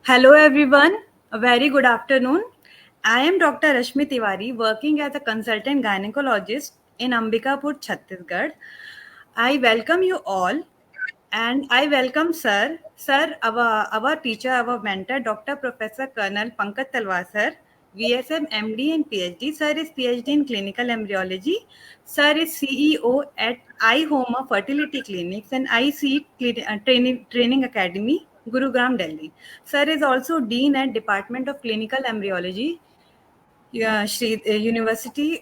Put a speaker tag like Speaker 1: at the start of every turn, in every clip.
Speaker 1: Hello everyone, a very good afternoon. I am Dr. Rashmi Tiwari, working as a consultant gynecologist in Ambikapur, Chhattisgarh. I welcome you all and I welcome Sir. Sir, our teacher, our mentor, Dr. Professor Colonel Pankaj Talwar Sir, VSM MD and PhD. Sir is PhD in clinical embryology. Sir is CEO at iHoma Fertility Clinics and Training Academy, Gurugram, Delhi. Sir is also Dean at Department of Clinical Embryology, University,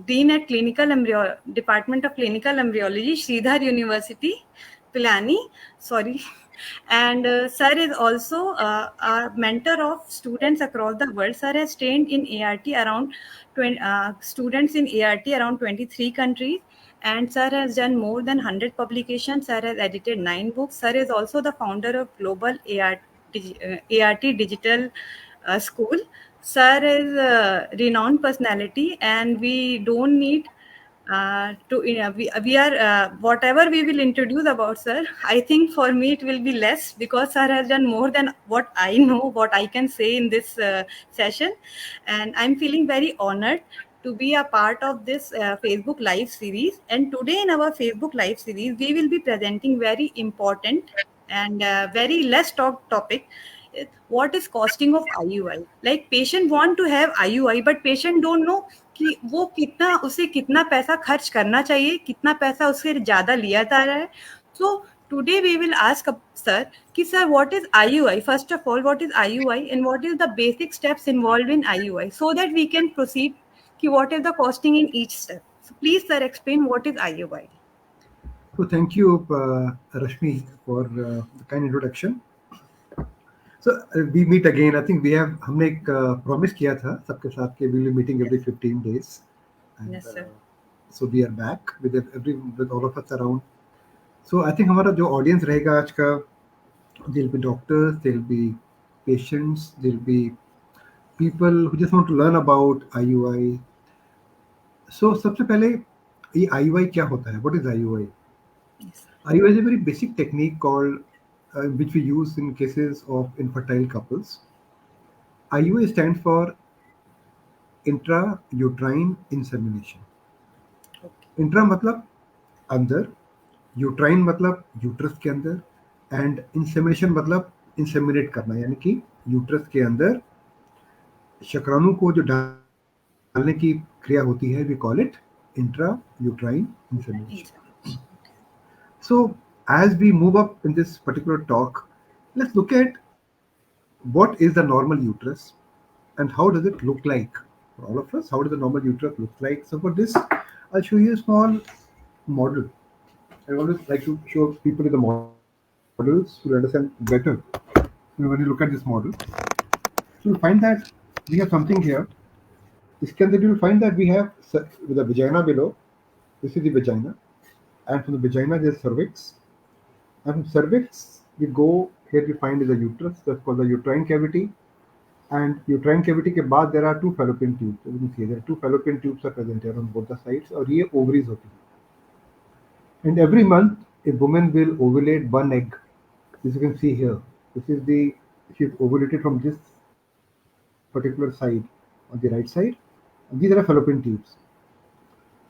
Speaker 1: Dean at Department of Clinical Embryology, Sridhar University, Pilani. Sorry. And Sir is also a mentor of students across the world. Sir has trained in ART around 20, students in ART around 23 countries. And Sir has done more than 100 publications. Sir has edited 9 books. Sir is also the founder of Global ART Digital School. Sir is a renowned personality, and we don't need we are whatever we will introduce about Sir. I think for me it will be less because Sir has done more than what I know, what I can say in this session, and I'm feeling very honored to be a part of this Facebook live series. And today in our Facebook live series, we will be presenting very important and very less talked topic. What is costing of IUI? Like patient want to have IUI, but patient don't know कि वो कितना उसे कितना पैसा खर्च करना चाहिए, कितना पैसा उससे ज़्यादा लिया जा रहा है. So today we will ask sir कि sir what is IUI? First of all, what is IUI and what is the basic steps involved in IUI so that we can proceed कि what is the costing in each step. So please sir explain what is IUI.
Speaker 2: So thank you, Rashmi, for the kind introduction. So we meet again. I think हमने एक promise किया था सबके साथ कि we'll be meeting every 15 days. And,
Speaker 1: Yes sir.
Speaker 2: So we are back with all of us around. So I think हमारा जो audience रहेगा आज का, there'll be doctors, there'll be patients, there'll be people who just want to learn about IUI. So सबसे पहले ये IUI क्या होता है? What is IUI?
Speaker 1: Yes, sir.
Speaker 2: IUI is a very basic technique called which we use in cases of infertile couples. IUI stands for intrauterine insemination.
Speaker 1: Okay.
Speaker 2: Intra मतलब अंदर, uterine मतलब uterus के अंदर, एंड इंसेमिनेशन मतलब inseminate करना, यानी कि uterus के अंदर शुक्राणु को जो डालने की क्रिया होती है, we call it intra uterine insemination. So as we move up in this particular talk, let's look at what is the normal uterus and how does it look like for all of us. How does the normal uterus look like? So for this, I'll show you a small model. I always like to show people the models to understand better. When you look at this model, so you'll find that we have something here. इसके अंदर you'll find that we have with the vagina below. This is the vagina, and from the vagina there's cervix, and from cervix we go here. We find is a uterus. That's called the uterine cavity. And uterine cavity के बाद there are two fallopian tubes. As you can see, there are two fallopian tubes are present here on both the sides. और ये ovaries होती हैं. And every month a woman will ovulate one egg. As you can see here, this is she's ovulated from this particular side on the right side. And these are fallopian tubes.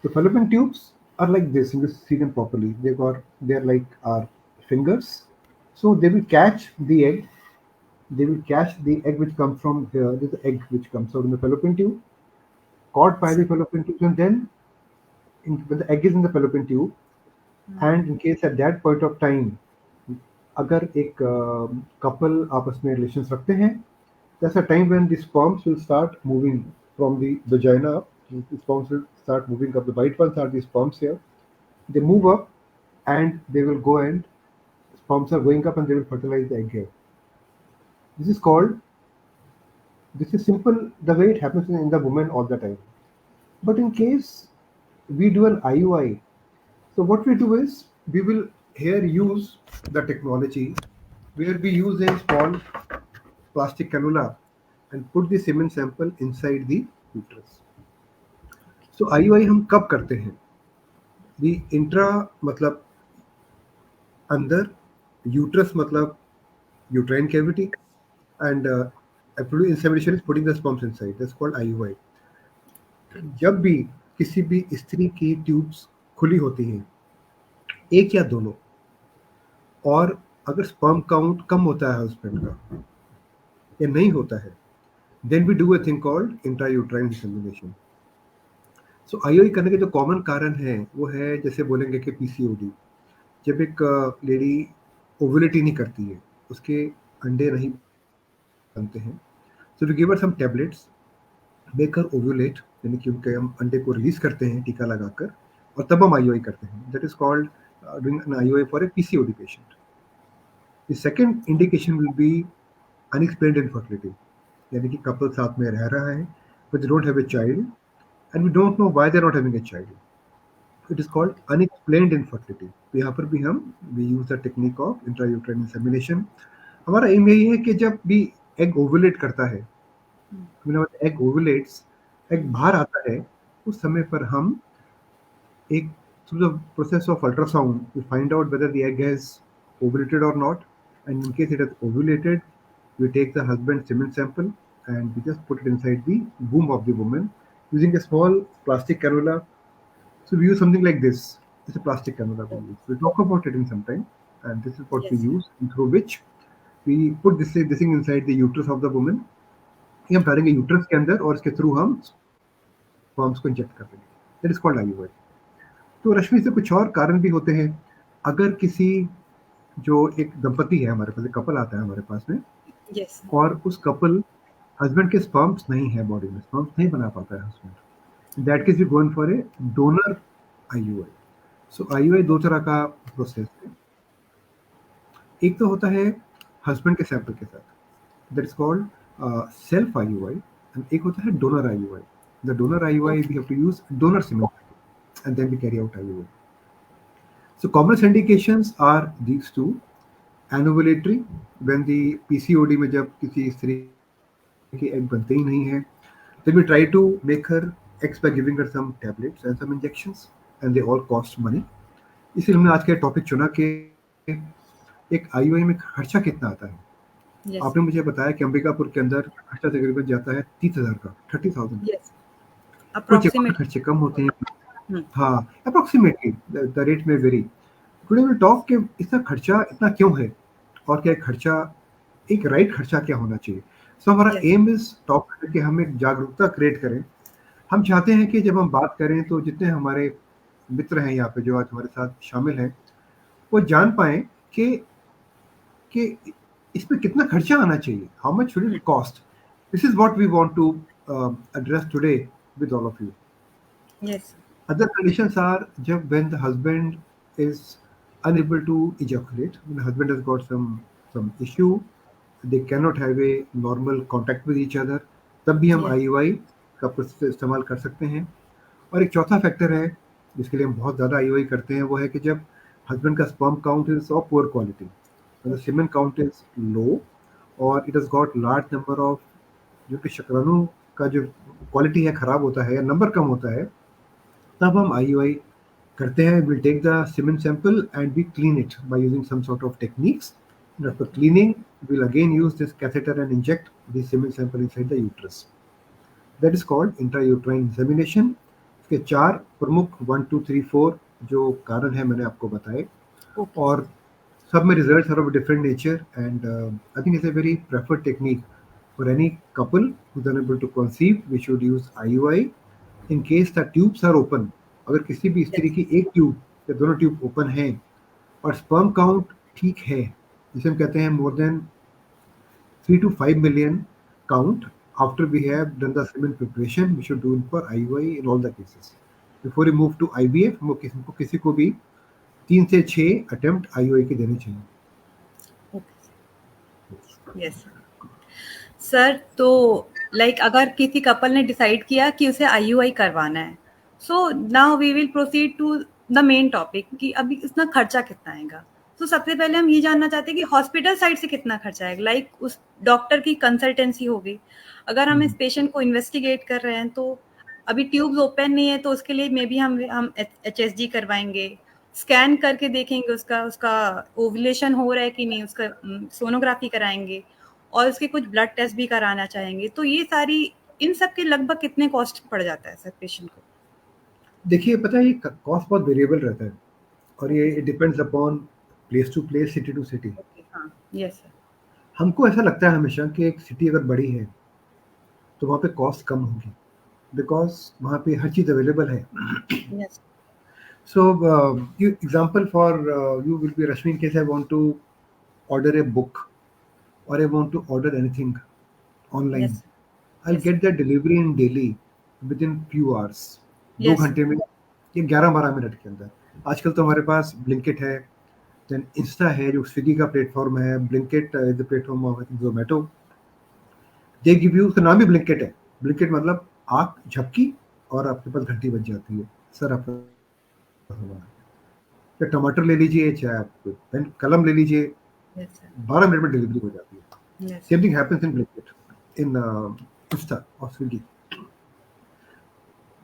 Speaker 2: The fallopian tubes are like this. You can see them properly. They're like our fingers. So they will catch the egg. They will catch the egg which comes from here. This is the egg which comes out in the fallopian tube, caught by the fallopian tube, and then when the egg is in the fallopian tube, and in case at that point of time अगर एक couple आपस में relations रखते हैं, that's a time when the sperms will start moving from the vagina up. The sperms will start moving up. The white ones are the sperms here. They move up and they will go, and sperms are going up and they will fertilize the egg here. This is called, this is simple the way it happens in the woman all the time. But in case we do an IUI, so what we do is we will here use the technology where we use a small plastic cannula and put the semen sample inside the uterus. So IUI हम कब करते हैं? The intra मतलब अंदर, uterus मतलब uterine cavity, and insemination is putting the sperms inside. That's called IUI. जब भी किसी भी स्त्री की ट्यूब्स खुली होती हैं, एक या दोनों, और अगर स्पर्म काउंट कम होता है हस्बैंड का या नहीं होता है, then we do a thing called intrauterine insemination. So IUI करने के जो कॉमन कारण है वो है, जैसे बोलेंगे कि पीसीओडी. जब एक लेडी ओवुलेट ही नहीं करती है, उसके अंडे नहीं बनते हैं, so we give her some tablets, make her ovulate, यानी कि उनके हम अंडे को रिलीज करते हैं टीका लगाकर, और तब हम आईयूआई करते हैं. That is called doing an IUI for a PCOD patient. The second indication will be unexplained infertility, यानी कि कपल साथ में रह रहा है but they don't have a child and we don't know why they are not having a child. It is called unexplained infertility. तो यहाँ पर भी हम we use the technique of intrauterine insemination. हमारा एम यही है कि जब भी एग ओवुलेट करता है, एग ओवुलेट्स, एग बाहर आता है, उस समय पर हम एक through the process of ultrasound we find out whether the egg has ovulated or not, and in case it has ovulated, we take the husband's semen sample and we just put it inside the womb of the woman using a small plastic cannula. So we use something like this. It's a plastic cannula we use. We'll talk about it in some time, and this is what we
Speaker 1: Yes.
Speaker 2: use, and through which we put this thing inside the uterus of the woman. ये हम डालेंगे uterus के अंदर और इसके through हम sperms को inject कर देंगे. That is called IUI. तो रश्मि से कुछ और कारण भी होते हैं. अगर किसी जो एक दंपति है हमारे पास, एक कपल आता है हमारे पास में,
Speaker 1: Yes.
Speaker 2: और उस कपल हस्बैंड के स्पर्म्स नहीं है बॉडी में, स्पर्म्स नहीं बना पाता है husband, that case we going for a donor IUI. So IUI दो तरह का प्रोसेस है. एक तो होता है हस्बैंड के सैंपल के साथ, that is called self IUI, and एक होता है donor IUI. The donor IUI we have to use donor semen and then we carry out IUI. So common indications are these two: anovulatory, when the PCOD में जब किसी स्त्री के egg बनते ही नहीं है, then we try to make her eggs by giving her some tablets and some injections, and they all cost money. इसलिए हमने आज का टॉपिक चुना कि एक IUI में खर्चा कितना आता है.
Speaker 1: Yes.
Speaker 2: आपने मुझे बताया कि अंबिकापुर के अंदर खर्चा तकरीबन जाता है 30,000 का, 30,000.
Speaker 1: Yes.
Speaker 2: कुछ जगह
Speaker 1: Approximate.
Speaker 2: खर्चे कम होते हैं. हाँ, अप्रोक्सीमेटली द रेट में वेरी. टुडे विल टॉक कि इसका खर्चा इतना क्यों है और क्या खर्चा, एक राइट खर्चा क्या होना चाहिए. सो हमारा
Speaker 1: Yes.
Speaker 2: एम इज टॉक करके हम एक जागरूकता क्रिएट करें. हम चाहते हैं कि जब हम बात करें तो जितने हमारे मित्र हैं यहाँ पे जो आज हमारे साथ शामिल हैं, वो जान पाएं कि इसमें कितना खर्चा आना चाहिए, how much should it cost. This is what we want to address today with all of you.
Speaker 1: Yes.
Speaker 2: Other conditions are when the husband is unable to ejaculate, when the husband has got some issue, they cannot have a normal contact with each other, तब भी हम
Speaker 1: Yes.
Speaker 2: IUI का process इस्तेमाल कर सकते हैं. और एक चौथा फैक्टर है जिसके लिए हम बहुत ज़्यादा IUI करते हैं, वो है कि जब हस्बैंड का sperm count is of poor quality, the semen count is low, और it has got large number of, जो कि शुक्राणु का जो क्वालिटी है ख़राब होता है या नंबर कम होता है, तब हम IUI करते हैं. We'll take the semen sample and we clean it by using some sort of techniques. And after cleaning, we'll again use this catheter and inject the semen sample inside the uterus. That is called intrauterine insemination. इसके 4 प्रमुख 1, 2, 3, 4 जो कारण है मैंने आपको बताए,
Speaker 1: Okay.
Speaker 2: और सब में results are of a different nature, and I think it's a very preferred technique for any couple who's unable to conceive. We should use IUI in case the tubes are open. अगर किसी भी स्त्री की एक tube या दोनों tube open हैं और स्पर्म काउंट ठीक है, जिसे हम कहते हैं more than 3 to 5 million count, after we have done the semen preparation, we should do it for IUI in all the cases. Before we move to IVF, हमको किसी को भी 3 से 6 अटेम्प्ट IUI के देने चाहिए.
Speaker 1: Yes. सर, तो like अगर किसी कपल ने डिसाइड किया कि उसे IUI करवाना है, so now we will proceed to the main topic कि अभी इसका खर्चा कितना आएगा. तो सबसे पहले हम ये जानना चाहते हैं कि हॉस्पिटल साइड से कितना खर्चा आएगा. लाइक उस डॉक्टर की कंसल्टेंसी होगी, अगर हम इस पेशेंट को इन्वेस्टिगेट कर रहे हैं तो अभी ट्यूब्स ओपन नहीं है, तो उसके लिए मे बी हम HSG करवाएंगे, स्कैन करके देखेंगे उसका ओवुलेशन हो रहा है कि नहीं, उसका सोनोग्राफी कराएंगे, और उसके कुछ ब्लड टेस्ट भी कराना चाहेंगे, तो ये सारी इन सब के लगभग कितने कॉस्ट पड़ जाता है सर पेशेंट को?
Speaker 2: देखिए, पता है ये कॉस्ट बहुत वेरिएबल रहता है और
Speaker 1: ओके
Speaker 2: ये
Speaker 1: sir.
Speaker 2: Depends upon place to place, city to city.
Speaker 1: Okay, हाँ, यस सर।
Speaker 2: हमको ऐसा लगता है हमेशा कि एक सिटी अगर बड़ी है तो वहाँ पे कॉस्ट कम होगी, बिकॉज वहाँ पे हर चीज़ अवेलेबल है।
Speaker 1: Yes.
Speaker 2: So, you example for you will be Rashmi in case I want to order a book or I want to order anything online.
Speaker 1: Yes.
Speaker 2: I'll
Speaker 1: yes sir.
Speaker 2: get that delivery in Delhi within few hours. दो
Speaker 1: yes sir.
Speaker 2: घंटे में या 11-12 minute के अंदर। आजकल तो हमारे पास Blinkit है, देन इंस्टा है जो स्विगी का प्लेटफॉर्म है, Blinkit is the platform of Zomato. They give you, उसका नाम भी ब्लिंकिट है। ब्लिंकिट मतलब आँख झपकी और आपके पास घंटी बज जाती है, सर आपका सामान आ गया। या टमाटर ले लीजिए, चाहे आप पेन कलम ले लीजिए,
Speaker 1: यस सर।
Speaker 2: 12 मिनट में डिलीवरी हो जाती है।
Speaker 1: Yes
Speaker 2: same
Speaker 1: sir.
Speaker 2: Thing happens in Blinkit, in Insta और स्विगी।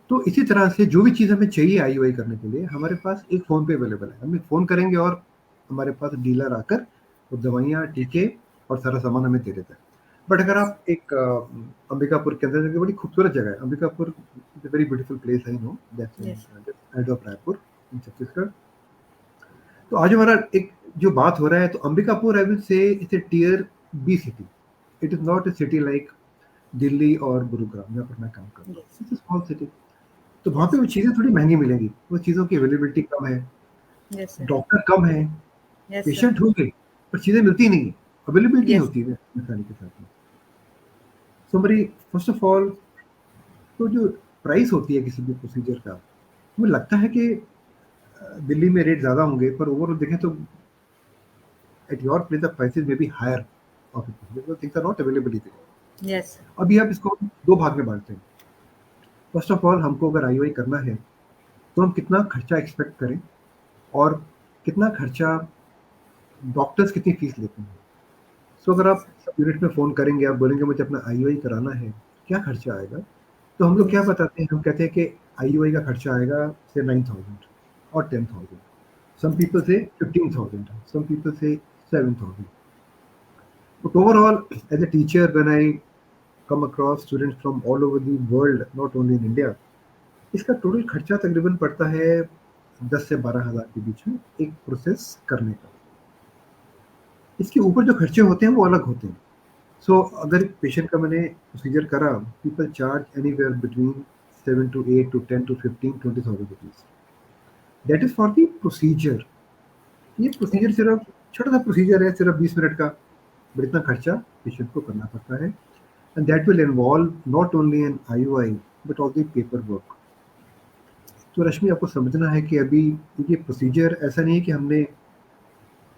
Speaker 2: तो इसी तरह से जो भी चीज़ हमें चाहिए आईओआई करने के लिए, हमारे पास एक फ़ोन पे अवेलेबल है। हम एक फ़ोन करेंगे और हमारे पास डीलर आकर वो दवाइयाँ, टीके और सारा सामान हमें दे देता है। बट अगर
Speaker 1: यस।
Speaker 2: आप एक अंबिकापुर के अंदर, जो बड़ी खूबसूरत जगह है Ambikapur, is a very beautiful place, I know that's in
Speaker 1: yes.
Speaker 2: Side of Raipur in Chhattisgarh. तो आज हमारा एक जो बात हो रहा है, तो Ambikapur I will say it's a tier B city. It is not a city like Delhi और गुरुग्राम जहाँ पर मैं काम करता हूँ।
Speaker 1: Yes.
Speaker 2: It's a small city. तो वहाँ पे
Speaker 1: यस।
Speaker 2: वो चीज़ें थोड़ी महँगी मिलेंगी, वो चीज़ों की अवेलेबिलिटी कम है,
Speaker 1: यस सर।
Speaker 2: डॉक्टर कम है,
Speaker 1: यस सर।
Speaker 2: पेशेंट होंगे, पर चीज़ें मिलती नहीं है, अवेलेबिलिटी नहीं
Speaker 1: यस।
Speaker 2: होती है आसानी के साथ में। सो हमारी फर्स्ट ऑफ ऑल तो जो प्राइस होती है किसी भी प्रोसीजर का, मुझे लगता है कि दिल्ली में रेट ज़्यादा होंगे, पर ओवरऑल देखें तो at your place the prices may be higher of it because things are not available इधर।
Speaker 1: Yes sir.
Speaker 2: अभी आप इसको 2 भाग में बाँटते हैं। फर्स्ट ऑफ ऑल हमको अगर आईओआई करना है, तो हम कितना खर्चा एक्सपेक्ट करें और कितना खर्चा डॉक्टर्स कितनी फीस लेते हैं। सो अगर आप यूनिट में फ़ोन करेंगे, आप बोलेंगे मुझे अपना आईओआई कराना है, क्या खर्चा आएगा? तो हम लोग क्या
Speaker 1: यस।
Speaker 2: बताते हैं, हम कहते हैं कि आईओआई का खर्चा आएगा से 9,000 और 10,000, सम पीपल
Speaker 1: यस।
Speaker 2: से 15,000, सम पीपल से 7,000। But overall as a teacher when I come across students from all over the world, not only in India, इसका टोटल खर्चा तकरीबन पड़ता है 10 से 12,000 के बीच में एक प्रोसेस करने का। इसके ऊपर जो खर्चे होते हैं वो अलग होते हैं। सो अगर पेशेंट का मैंने प्रोसीजर करा, people charge anywhere between 7 to 8 to 10 to 15 20,000 rupees. That is for the procedure. ये प्रोसीजर
Speaker 1: ओके।
Speaker 2: सिर्फ छोटा सा प्रोसीजर है, सिर्फ 20 मिनट का, बट इतना खर्चा पेशेंट को करना पड़ता है। And that will involve not only an IOI but all the paper work. तो रश्मि, आपको समझना है कि अभी ये प्रोसीजर ऐसा नहीं है कि हमने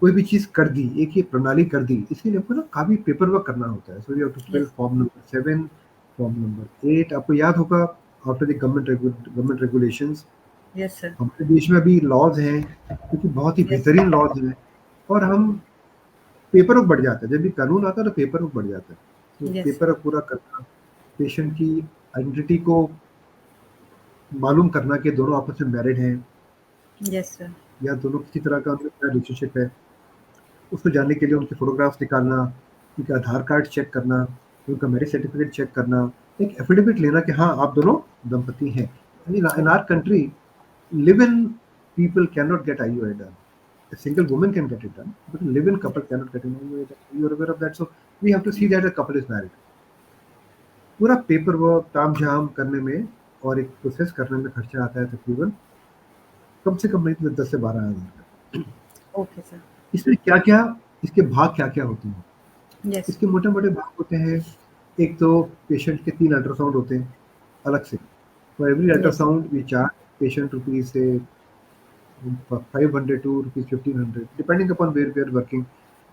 Speaker 2: कोई भी चीज़ कर दी, एक ये प्रणाली कर दी, इसके लिए आपको ना काफ़ी पेपर वर्क करना होता है। So you have to fill
Speaker 1: yes.
Speaker 2: Form number 7, form number 8। आपको याद होगा after the government regulations,
Speaker 1: yes sir.
Speaker 2: हमारे देश में अभी लॉज हैं, क्योंकि बहुत ही
Speaker 1: यस।
Speaker 2: बेहतरीन लॉज हैं, और हम पेपर वर्क बढ़ जाता है। जब भी कानून आता है तो पेपर वर्क बढ़ जाता है। तो
Speaker 1: यस।
Speaker 2: पेपर वर्क पूरा करना, पेशेंट की आइडेंटिटी को मालूम करना कि दोनों आपस में मैरिड हैं
Speaker 1: यस सर।
Speaker 2: या दोनों किसी तरह का उनका रिलेशनशिप है, उसको जानने के लिए उनके फ़ोटोग्राफ्स निकालना, उनके आधार कार्ड चेक करना, उनका मैरिज सर्टिफ़िकेट चेक करना, एक एफ़िडेविट लेना कि हाँ, आप दोनों दंपति हैं। In our country, live in people can not get IUI done. A single woman can get it done, but a live-in couple
Speaker 1: yes.
Speaker 2: cannot get an IUI done. You are aware of that, so we have to see that a couple is married. पूरा paper work ताम-झाम करने में और एक process करने में खर्चा आता है तकरीबन कम से कम नहीं तो 10 से 12,000 का।
Speaker 1: Okay sir.
Speaker 2: इसमें क्या-क्या, इसके भाग क्या-क्या होते हैं?
Speaker 1: यस।
Speaker 2: इसके मोटे-मोटे भाग होते हैं। एक तो पेशेंट के 3 अल्ट्रासाउंड होते हैं अलग से। For every
Speaker 1: yes.
Speaker 2: Ultrasound we charge patient rupees से 500 to rupees 1500 depending upon where we are working.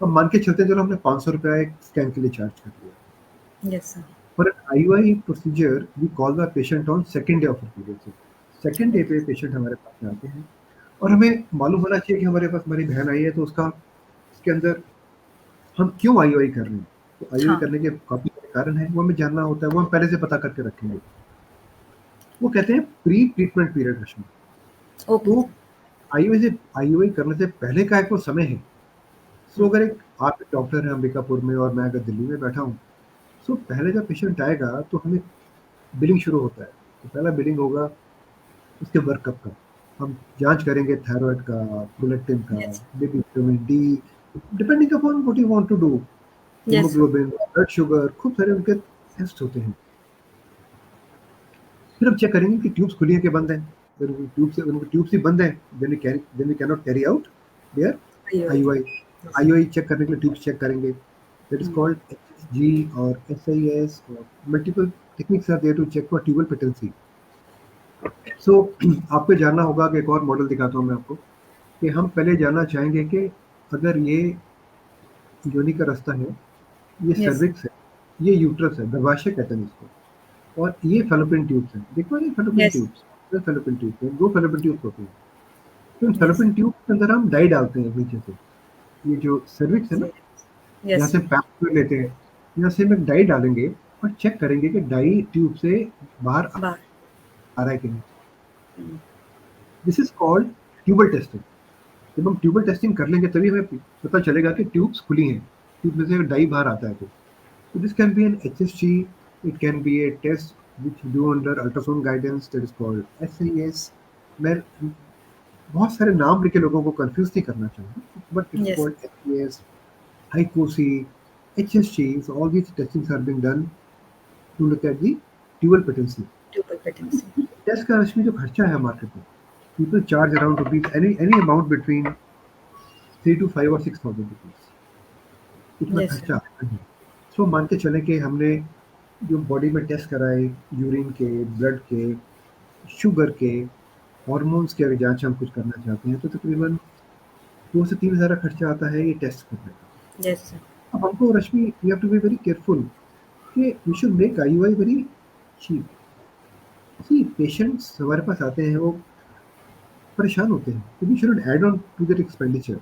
Speaker 2: हम मान के चलते हैं, चलो हमने ₹500 एक स्कैन के लिए चार्ज कर दिया।
Speaker 1: Yes sir.
Speaker 2: For an IUI procedure we call the patient on second day of period. Second day पे
Speaker 1: ओके।
Speaker 2: पेशेंट हमारे पास में आते हैं और हमें मालूम होना चाहिए कि हमारे पास हमारी बहन आई है, तो उसका इसके अंदर हम क्यों आईओआई कर रहे हैं? तो आईओआई
Speaker 1: हाँ।
Speaker 2: करने के काफ़ी सारे कारण हैं, वो हमें जानना होता है, वो हम पहले से पता करके रखेंगे। वो कहते हैं प्री ट्रीटमेंट पीरियड रश्मि।
Speaker 1: ओके
Speaker 2: तो
Speaker 1: सर।
Speaker 2: आईओआई करने से पहले का एक वो समय है, सो अगर एक आप एक डॉक्टर हैं अंबिकापुर में और मैं अगर दिल्ली में बैठा हूँ, सो पहले जब पेशेंट आएगा तो हमें बिलिंग शुरू होता है। तो पहला बिलिंग होगा उसके वर्कअप का। हम जाँच करेंगे थायरॉइड का, प्रोलैक्टिन का,
Speaker 1: Yes.
Speaker 2: Maybe vitamin D, depending upon what you want to do,
Speaker 1: Yes, sir.
Speaker 2: Haemoglobin, blood sugar, खूब सारे उनके टेस्ट होते हैं। फिर हम चेक करेंगे कि ट्यूब्स खुली हैं कि बंद हैं। अगर वो ट्यूब्स ही बंद हैं, then we can not carry out their
Speaker 1: IOI.
Speaker 2: IUI.
Speaker 1: Yes.
Speaker 2: IUI check करने के लिए ट्यूब्स चेक करेंगे। That is
Speaker 1: Hmm.
Speaker 2: Called HSG और एसआईएस और multiple techniques are there to check for tubal patency. So आपको जानना होगा कि एक और मॉडल दिखाता हूँ मैं आपको, कि हम पहले जानना चाहेंगे कि अगर ये योनि का रास्ता है, ये
Speaker 1: Yes, sir.
Speaker 2: सर्विक्स है, ये यूट्रस है, गर्भाशय कहते हैं इसको, और ये फेलोपियन ट्यूब्स हैं। देखो ये फेलोपियन
Speaker 1: Yes.
Speaker 2: ट्यूब्स, ये फेलोपियन ट्यूब्स हैं, 2 फेलोपियन ट्यूब्स होते हैं। तो इन
Speaker 1: Yes.
Speaker 2: फेलोपियन ट्यूब के अंदर हम डाई डालते हैं नीचे से। ये जो सर्विक्स है ना,
Speaker 1: Sir. Yes,
Speaker 2: जहाँ से
Speaker 1: sir.
Speaker 2: पैप में लेते हैं, यहाँ से हम एक डाई डालेंगे और चेक करेंगे कि डाई ट्यूब से बाहर
Speaker 1: Bar.
Speaker 2: आ रहा है कि नहीं।
Speaker 1: Hmm.
Speaker 2: This is called tubal testing. जब हम ट्यूबल टेस्टिंग कर लेंगे तभी हमें पता चलेगा कि ट्यूब्स खुली हैं, ट्यूब में से डाई बाहर आता है तो। So this can be an HSG, it can be a test which you do under ultrasound guidance that is called SAS. मैं बहुत सारे नाम लेके लोगों को कंफ्यूज नहीं करना चाहूँगा, but it's
Speaker 1: Yes.
Speaker 2: called SAS, HICOC, HSGs. All these testings are being done to look at the tubal patency.
Speaker 1: Tubal patency.
Speaker 2: Test का इसमें जो खर्चा है मार्केट में, people charge around rupees any amount between 3 to 5 or 6,000 rupees. इतना
Speaker 1: Yes, sir.
Speaker 2: खर्चा आता है। सो मान के चलें कि हमने जो बॉडी में टेस्ट कराए, यूरिन के, ब्लड के, शुगर के, हार्मोन्स की अगर जांच हम कुछ करना चाहते हैं तो तकरीबन 2 से 3 हज़ार का खर्चा आता है ये टेस्ट करने का।
Speaker 1: Yes, sir.
Speaker 2: अब हमको Rashmi, we have to be very careful कि we should make IUI very cheap. See patients हमारे पास आते हैं, वो परेशान होते हैं, तो we should add on to that expenditure.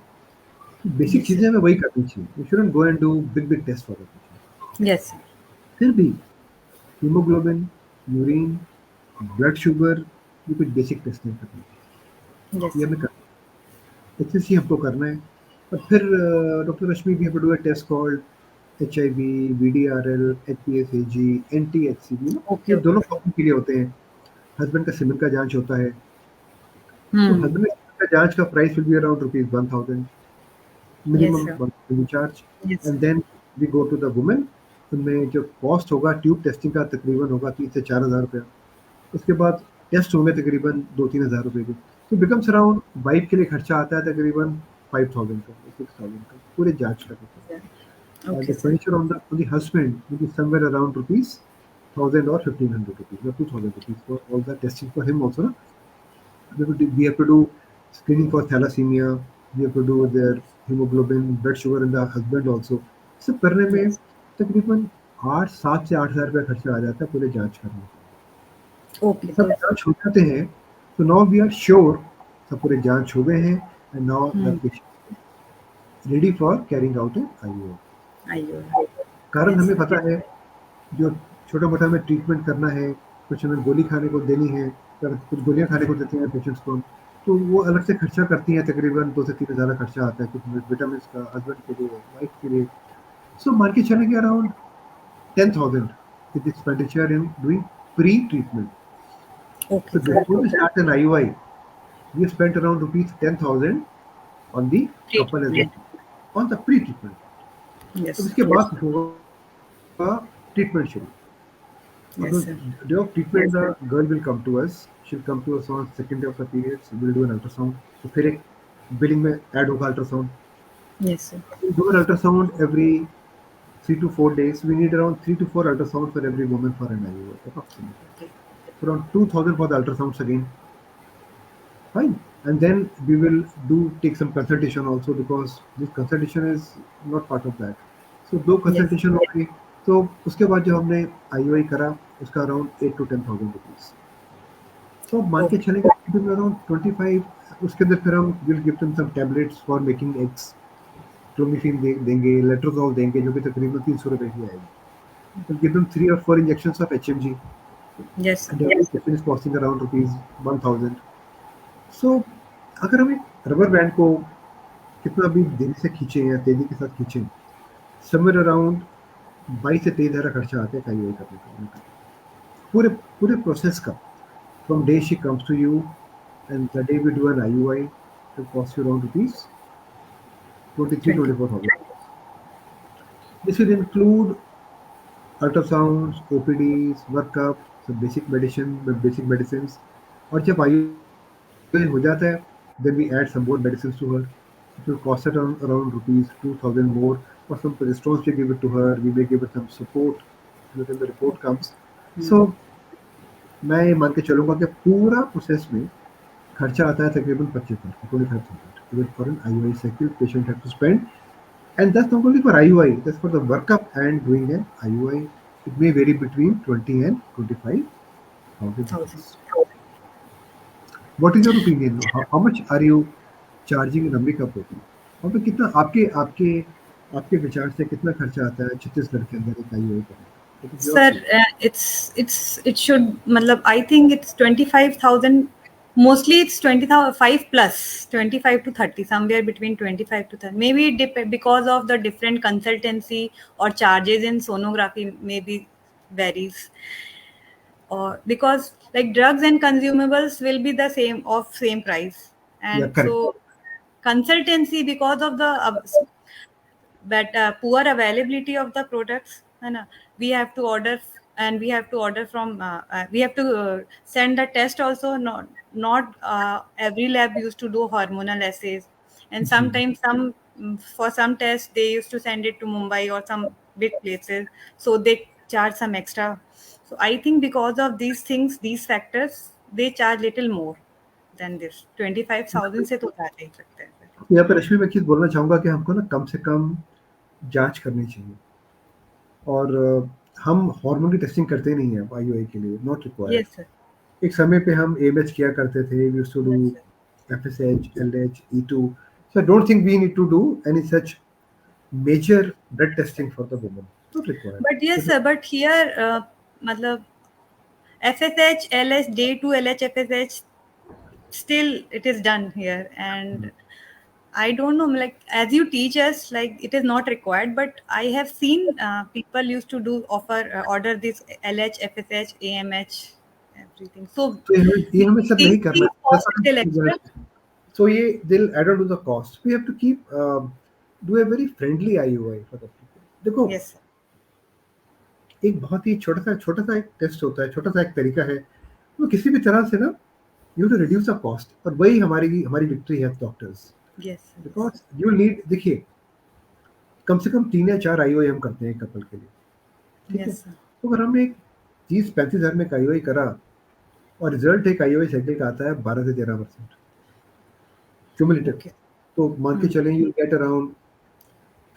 Speaker 2: Basic
Speaker 1: Yes, sir.
Speaker 2: चीज़ें हमें वही करनी चाहिए। We shouldn't go and do big test for that.
Speaker 1: Yes, sir.
Speaker 2: फिर भी हीमोग्लोबिन, यूरिन, ब्लड शुगर, ये कुछ बेसिक टेस्ट नहीं करनी,
Speaker 1: Yes,
Speaker 2: ये
Speaker 1: sir.
Speaker 2: हमें करना है। HSC हमको करना है। और फिर doctor Rashmi we have to do a test called HIV, VDRL, HPSAG, NT-HCV।
Speaker 1: Okay,
Speaker 2: ये
Speaker 1: okay.
Speaker 2: दोनों प्रॉब्लम के लिए होते हैं। हस्बैंड का सीमेन का जांच होता है। तो
Speaker 1: Hmm.
Speaker 2: हस्बैंड का जांच का price will be around rupees 1000
Speaker 1: Yes,
Speaker 2: minimum,
Speaker 1: sir.
Speaker 2: 1 charge.
Speaker 1: Yes,
Speaker 2: and
Speaker 1: sir.
Speaker 2: Then we go to the women. उनमें जो कॉस्ट होगा ट्यूब टेस्टिंग का तकरीबन होगा 3 से 4,000 रुपया। उसके बाद टेस्ट होंगे तकरीबन 2-3 हज़ार रुपए के। तो बिकम्स अराउंड वाइफ के लिए खर्चा आता है तकरीबन 5000 का, 6000 का, पूरे जांच का खर्चा।
Speaker 1: Sir.
Speaker 2: And
Speaker 1: Okay,
Speaker 2: the
Speaker 1: sir.
Speaker 2: expenditure on the husband will be somewhere around rupees 1000 or 1500 rupees or 2000 rupees for all the testing for him also. We have to do screening for thalassemia, we have to do their hemoglobin, blood sugar in the husband also. सब करने में
Speaker 1: Yes.
Speaker 2: तकरीबन 7 से 8 हज़ार रुपया खर्चा आ जाता है पूरे जांच करने में।
Speaker 1: Okay,
Speaker 2: सब
Speaker 1: तो
Speaker 2: जांच हो जाते हैं, तो नाउ वी आर श्योर सब पूरे जांच हो गए हैं, and now the
Speaker 1: Hmm.
Speaker 2: Patient ready for carrying out an IUI.
Speaker 1: IOI.
Speaker 2: कारण
Speaker 1: Yes,
Speaker 2: हमें
Speaker 1: sir.
Speaker 2: पता है जो छोटा-मोटा हमें ट्रीटमेंट करना है, कुछ हमें गोली खाने को देनी है, पर कुछ गोलियाँ खाने को देते हैं पेशेंट्स को, तो वो अलग से खर्चा करती हैं, तकरीबन 2 से 3 हज़ार का खर्चा आता है, कुछ विटामिन्स का हस्बैंड के लिए, वाइफ के लिए। सो मान के चलें कि around 10,000 is expenditure in doing pre-treatment.
Speaker 1: Okay,
Speaker 2: So
Speaker 1: sir.
Speaker 2: before we start an IUI, we spent around rupees 10,000 on the couple as
Speaker 1: Treatment.
Speaker 2: well, on the pre-treatment.
Speaker 1: Yes,
Speaker 2: अब
Speaker 1: sir.
Speaker 2: इसके बाद होगा ट्रीटमेंट शुरू।
Speaker 1: Yes, sir.
Speaker 2: Day of treatment, the girl will come to us. She'll come to us on second day of the periods. We'll do an ultrasound. तो फिर एक billing में add होगा ultrasound.
Speaker 1: Yes, sir.
Speaker 2: We do an ultrasound every 3 to 4 days. We need around 3 to 4 ultrasound for every woman for an IUI, approximately.
Speaker 1: Okay.
Speaker 2: Around 2,000 for the ultrasounds again. Fine. And then we will take some consultation also, because this consultation is not part of that. So 2
Speaker 1: Yes.
Speaker 2: consultation हो गई, तो उसके बाद जो हमने IUI करा उसका around 8 to 10,000 rupees. तो मान के
Speaker 1: Okay.
Speaker 2: चलेंगे around 25, उसके अंदर फिर हम will give them some tablets for making eggs. क्लोमिफिन देंगे, लेट्रोजोल देंगे, जो कि तकरीबन 300 रुपए की आएगी। तो give them 3 or 4 injections of HMG.
Speaker 1: Yes, sir.
Speaker 2: And every session is costing around rupees 1000. सो अगर हम एक रबर बैंड को कितना भी देरी से खींचे या तेजी के साथ खींचे, समवेयर अराउंड 22 से 23 हज़ार खर्चा आते हैं IUI करने का उनका। पूरे पूरे प्रोसेस का, from day she comes to you and the day we do an IUI, it cost you around rupees
Speaker 1: 20.
Speaker 2: 23-24,000. This will include ultrasounds, OPDs, workup, some basic medicines. और जब IUI हो जाता है, then we add some more medicines to her. It will cost her around rupees 2,000 more. Or some progesterones we give it to her. We may give her some support when the report comes. So मैं ये मान के चलूँगा कि पूरा process में खर्चा आता है तकरीबन 25,000. Even for an IUI cycle, patient have to spend. And that's not only for IUI, that's for the workup and doing an IUI. It may vary between 20 and 25,000 rupees. What is your opinion? How much are you charging in Amrika Poti? और फिर कितना आपके आपके आपके विचार से कितना खर्चा आता है छत्तीसगढ़ के अंदर एक IUI करने का? What is your
Speaker 1: Sir,
Speaker 2: opinion?
Speaker 1: it should, matlab, I think it's 25,000. Mostly it's 25 plus 25 to 30, somewhere between 25 to 30. Maybe because of the different consultancy or charges in sonography maybe varies, or because like drugs and consumables will be the same price,
Speaker 2: Yeah,
Speaker 1: and
Speaker 2: correct.
Speaker 1: so consultancy, because of the but poor availability of the products, and we have to order, and we have to order from we have to send the test also. Not every lab used to do hormonal assays, and
Speaker 2: ji.
Speaker 1: sometimes for some tests they used to send it to Mumbai or some big places, so they charge some extra. So I think because of these things, these factors, they charge little more than this 25,000 से तो ज़्यादा ही लगता है.
Speaker 2: यहाँ पे रश्मि मैं एक चीज़ बोलना चाहूँगा कि हमको ना कम से कम जांच करनी चाहिए और हम हार्मोन की टेस्टिंग करते नहीं हैं IUI के लिए, नॉट रिक्वायर्ड.
Speaker 1: Yes sir.
Speaker 2: एक समय पे हम AMH किया करते थे, we used to do
Speaker 1: Yes sir.
Speaker 2: FSH, LH, E2. So I don't think we need to do any such major blood testing for the woman. Not required.
Speaker 1: But yes sir, but here matlab FSH, LH, day 2 LH, FSH, still it is done here, and I don't know, like as you teach us, like it is not required, but I have seen people used to do order this LH, FSH, AMH, everything. So
Speaker 2: तो ये हमें सब
Speaker 1: these
Speaker 2: नहीं करना
Speaker 1: things
Speaker 2: है.
Speaker 1: cost
Speaker 2: That's what
Speaker 1: still
Speaker 2: I'm
Speaker 1: extra.
Speaker 2: saying. So ये they'll add on to the cost. We have to keep do a very friendly IUI for the people. देखो
Speaker 1: Yes sir.
Speaker 2: एक बहुत ही छोटा सा एक टेस्ट होता है, छोटा सा एक तरीका है, वो किसी भी तरह से ना you to reduce the cost, और वही हमारी हमारी विक्ट्री है doctors.
Speaker 1: Yes sir.
Speaker 2: Because you need, देखिए कम से कम 3 या 4 IUI हम करते हैं कपल के लिए, ठीक है.
Speaker 1: Yes sir.
Speaker 2: तो अगर हमने एक 30-35 हज़ार में एक IUI करा और रिजल्ट एक IUI साइकिल का आता है 12 से 13% क्यूमुलेटिव,
Speaker 1: Okay.
Speaker 2: तो मान के चलें you get around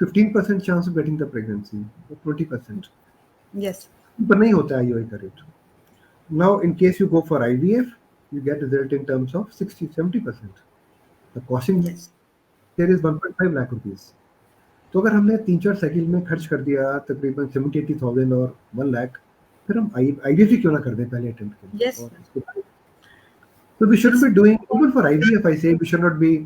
Speaker 2: 15% chance of getting the pregnancy, 20%.
Speaker 1: Yes.
Speaker 2: पर नहीं होता है IUI का rate. Now, in case you go for IVF, you get result in terms of 60-70%. The costing
Speaker 1: Yes.
Speaker 2: there is 1.5 lakh rupees. तो अगर हमने 3-4 cycle में खर्च कर दिया तकरीबन 70-80,000 और 1 लाख, फिर हम IVF ही क्यों ना कर दें पहले अटेम्प्ट के लिए.
Speaker 1: Yes.
Speaker 2: और इसको so we shouldn't be doing, even for IVF I say we should not be,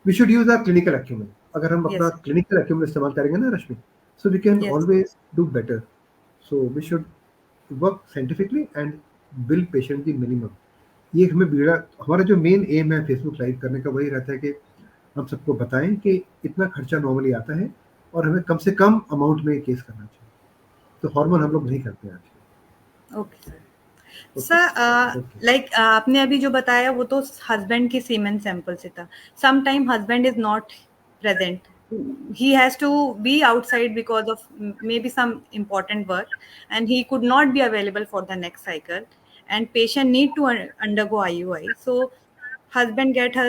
Speaker 2: we should use our clinical acumen. अगर हम अपना
Speaker 1: Yes.
Speaker 2: clinical acumen इस्तेमाल करेंगे ना रश्मि, so we can
Speaker 1: Yes.
Speaker 2: always do better. So we should work scientifically and bill patient the minimum. ये हमें हमारा जो मेन एम है फेसबुक लाइव करने का वही रहता है कि हम सबको बताएं कि इतना खर्चा नॉर्मली आता है और हमें कम से कम अमाउंट में केस करना चाहिए. तो हार्मोन हम लोग नहीं करते हैं आजकल.
Speaker 1: Okay sir. सर लाइक आपने अभी जो बताया वो तो हस्बैंड की सीमेन सैंपल से था. Some time husband is not present, he has to be outside because of maybe some important work, and he could not be available for the next cycle, and patient need to undergo IUI. So husband get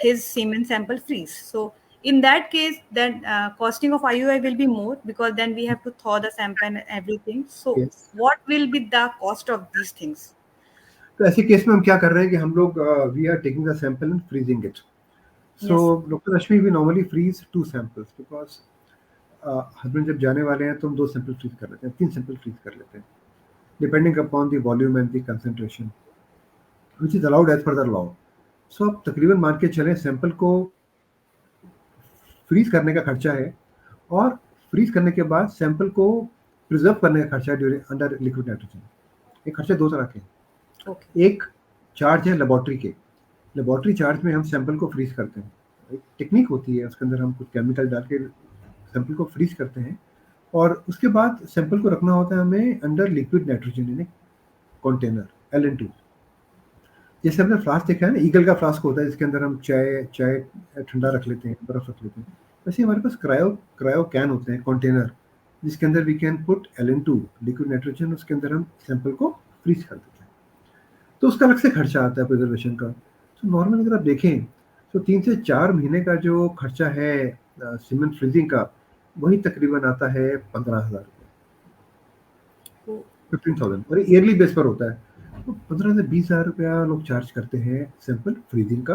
Speaker 1: his semen sample freeze. So in that case, then costing of IUI will be more, because then we have to thaw the sample and everything. So
Speaker 2: Yes.
Speaker 1: what will be the cost of these things?
Speaker 2: तो ऐसे case में हम क्या कर रहे हैं कि हम लोग we are taking the sample and freezing it. So
Speaker 1: Yes.
Speaker 2: Doctor Rashmi we normally freeze 2 samples because husband जब जाने वाले हैं तो हम 2 सैंपल फ्रीज कर लेते हैं, 3 सैंपल फ्रीज कर लेते हैं, depending upon the volume and the concentration which is allowed as per the law. So आप तकरीबन मान के चलें सैंपल को फ्रीज करने का खर्चा है, और फ्रीज करने के बाद सैंपल को प्रिजर्व करने का खर्चा है अंडर लिक्विड नाइट्रोजन। ये खर्चे दो तरह के हैं।
Speaker 1: ओके।
Speaker 2: एक चार्ज है लेबोरेटरी के, लेबोरेटरी चार्ज में हम सैंपल को फ्रीज करते हैं, एक टेक्निक होती है, उसके अंदर हम कुछ केमिकल डाल के सैंपल को फ्रीज करते हैं, और उसके बाद सैंपल को रखना होता है हमें under liquid nitrogen in container LN2। जैसे हमने फ्लास्क देखा है ना, ईगल का फ्लास्क होता है जिसके अंदर हम चाय चाय ठंडा रख लेते हैं, बर्फ रख लेते हैं, वैसे हमारे पास क्रायो कैन होते हैं, कंटेनर, जिसके अंदर we can put LN2 liquid nitrogen, उसके अंदर हम सैंपल को फ्रीज कर देते हैं। तो उसका अलग से खर्चा आता है प्रिजर्वेशन का। तो नॉर्मल अगर आप देखें तो 3 से 4 महीने का जो खर्चा है सीमेंट फ्रीजिंग का, वही तकरीबन आता है 15,000 रुपये, 15,000, और ईयरली बेस पर होता है। तो 15 से 20,000 रुपया लोग चार्ज करते हैं सैंपल फ्रीजिंग का।